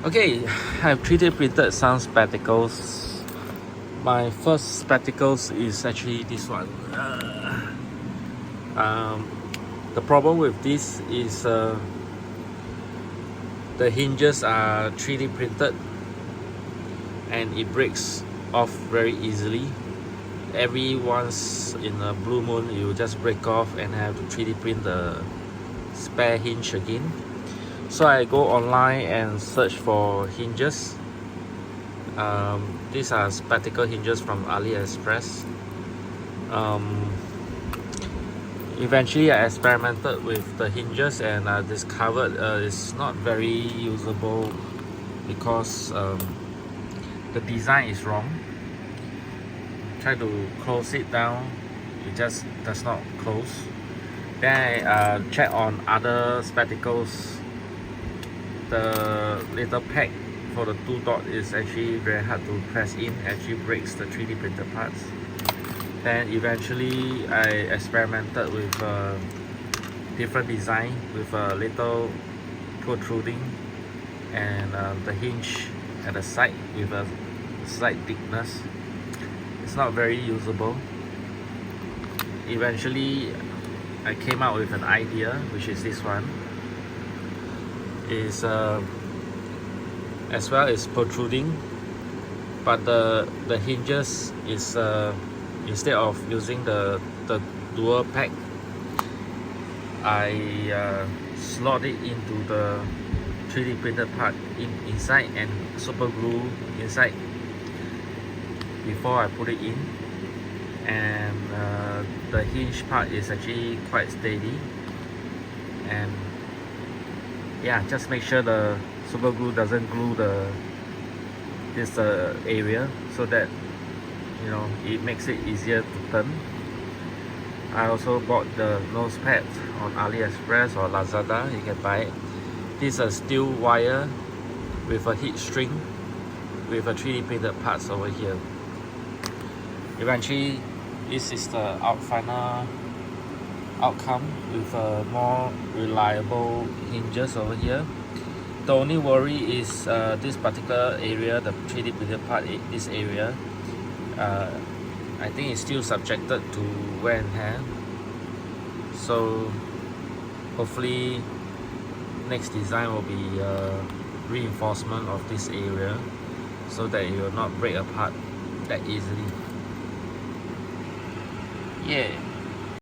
Okay, I've 3D printed some spectacles. My first spectacles is actually this one. The problem with this is the hinges are 3D printed and it breaks off very easily. Every once in a blue moon, you just break off and have to 3D print the spare hinge again. So I go online and search for hinges. These are spectacle hinges from AliExpress. Eventually I experimented with the hinges and I discovered it's not very usable because the design is wrong. Try to close it down, it just does not close. Then I check on other spectacles. The little peg for the 2 dot is actually very hard to press in, actually breaks the 3D printed parts. Then eventually I experimented with different design with a little protruding and the hinge at the side with a slight thickness. It's not very usable. Eventually I came out with an idea, which is this one. Is as well as protruding, but the hinges is instead of using the dual peg, I slot it into the 3D printed part inside and super glue inside before I put it in. And the hinge part is actually quite steady, and yeah, just make sure the super glue doesn't glue this area, so that it makes it easier to turn. I also bought the nose pads on AliExpress or Lazada. You can buy it. This is a steel wire with a heat string with a 3D printed parts over here. Eventually this is the final outcome with a more reliable hinges over here. The only worry is this particular area, the 3D printed part, this area, I think it's still subjected to wear and tear. So hopefully next design will be reinforcement of this area so that it will not break apart that easily. Yeah.